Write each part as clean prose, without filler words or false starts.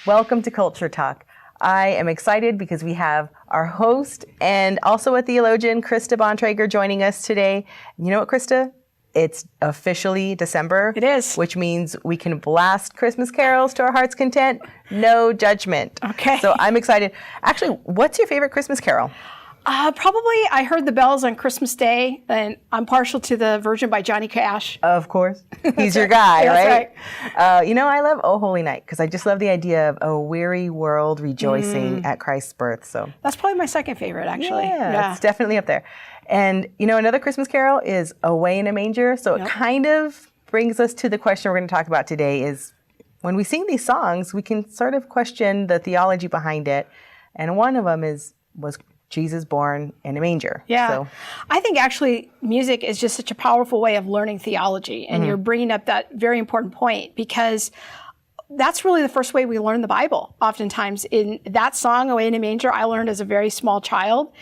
Welcome to Culture Talk. I am excited because we have our host and also a theologian, Krista Bontrager, joining us today. You know what, Krista? It's officially December. It is. Which means we can blast Christmas carols to our heart's content. No judgment. Okay. So I'm excited. Actually, what's your favorite Christmas carol? Probably I heard the bells on Christmas Day, and I'm partial to the Virgin by Johnny Cash. Of course. He's your guy, That's right? I love Oh Holy Night because I just love the idea of a weary world rejoicing at Christ's birth. So That's probably my second favorite, actually. yeah, it's definitely up there. And, another Christmas carol is Away in a Manger. So It kind of brings us to the question we're going to talk about today is when we sing these songs, we can sort of question the theology behind it. And one of them was Jesus born in a manger. Yeah. So, I think actually music is just such a powerful way of learning theology. And you're bringing up that very important point because that's really the first way we learn the Bible. Oftentimes in that song, Away in a Manger, I learned as a very small child.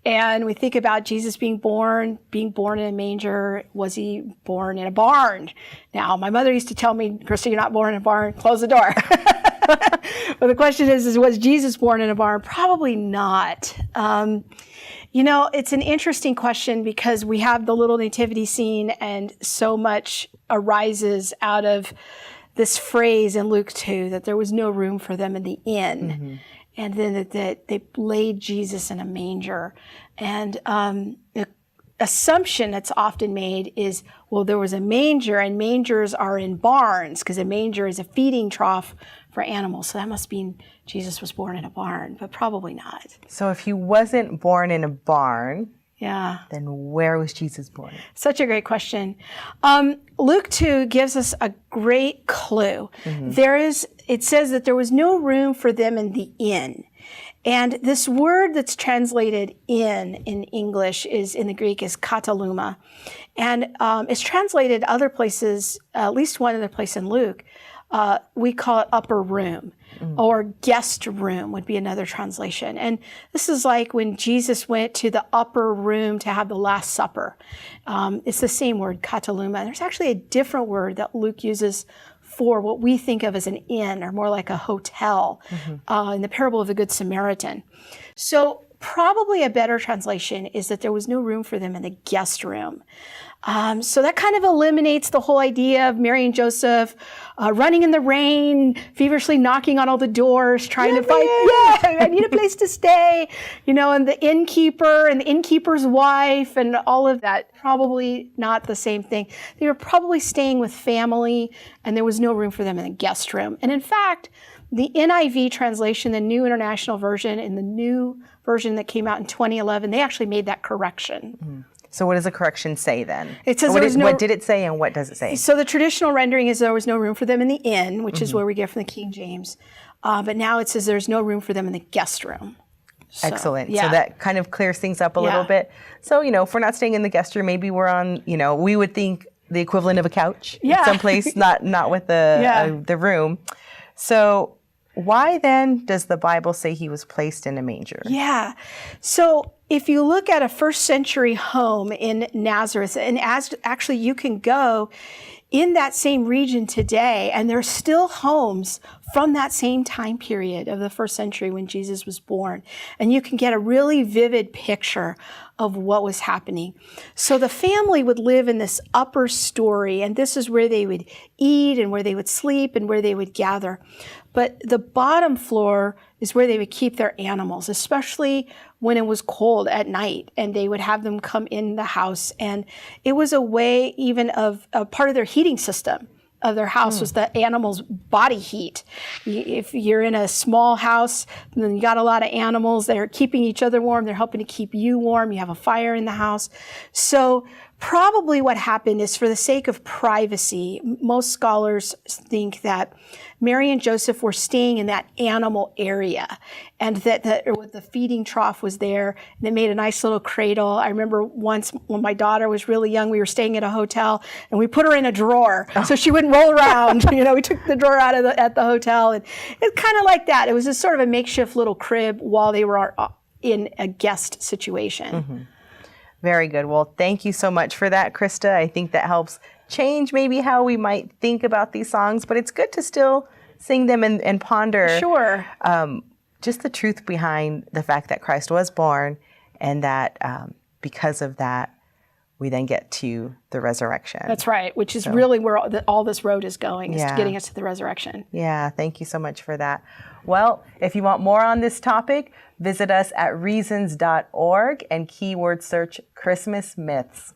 And we think about Jesus being born in a manger. Was he born in a barn? Now, my mother used to tell me, Krista, you're not born in a barn, close the door. But the question is, was Jesus born in a barn? Probably not. It's an interesting question because we have the little nativity scene and so much arises out of this phrase in Luke 2 that there was no room for them in the inn. And then that they laid Jesus in a manger. And the assumption that's often made is, well, there was a manger and mangers are in barns because a manger is a feeding trough for animals. So that must mean Jesus was born in a barn, but probably not. So if he wasn't born in a barn, then where was Jesus born? Such a great question. Luke 2 gives us a great clue. It says that there was no room for them in the inn. And this word that's translated in English in the Greek is kataluma. And it's translated other places, at least one other place in Luke, we call it upper room. Or guest room would be another translation. And this is like when Jesus went to the upper room to have the Last Supper. It's the same word, kataluma. There's actually a different word that Luke uses for what we think of as an inn or more like a hotel in the parable of the Good Samaritan. So probably a better translation is that there was no room for them in the guest room. So that kind of eliminates the whole idea of Mary and Joseph running in the rain, feverishly knocking on all the doors, trying to find, I need a place to stay, and the innkeeper and the innkeeper's wife and all of that. Probably not the same thing. They were probably staying with family and there was no room for them in the guest room. And in fact, the NIV translation, the New International Version, and the new version that came out in 2011, they actually made that correction. So what does the correction say then? It says what did it say and what does it say? So the traditional rendering is there was no room for them in the inn, which is where we get from the King James. But now it says there's no room for them in the guest room. So, excellent. So that kind of clears things up a little bit. So, if we're not staying in the guest room, maybe we're on, we would think the equivalent of a couch someplace, not with the room. So why then does the Bible say he was placed in a manger? Yeah. So if you look at a first century home in Nazareth, and actually you can go in that same region today, and there's still homes from that same time period of the first century when Jesus was born. And you can get a really vivid picture of what was happening. So the family would live in this upper story, and this is where they would eat and where they would sleep and where they would gather. But the bottom floor is where they would keep their animals, especially when it was cold at night, and they would have them come in the house. And it was a way even of a part of their heating system of their house was the animals' body heat. If you're in a small house, then you got a lot of animals that are keeping each other warm. They're helping to keep you warm. You have a fire in the house. So probably what happened is for the sake of privacy, most scholars think that Mary and Joseph were staying in that animal area, and that the feeding trough was there, and they made a nice little cradle. I remember once when my daughter was really young, we were staying at a hotel, and we put her in a drawer so she wouldn't roll around. We took the drawer out at the hotel, and it's kind of like that. It was just sort of a makeshift little crib while they were in a guest situation. Mm-hmm. Very good. Well, thank you so much for that, Krista. I think that helps change maybe how we might think about these songs, but it's good to still sing them and ponder Sure. just the truth behind the fact that Christ was born, and that because of that, we then get to the resurrection. That's right, which is really where all this road is going, is Yeah. getting us to the resurrection. Yeah, thank you so much for that. Well, if you want more on this topic, visit us at reasons.org and keyword search Christmas myths.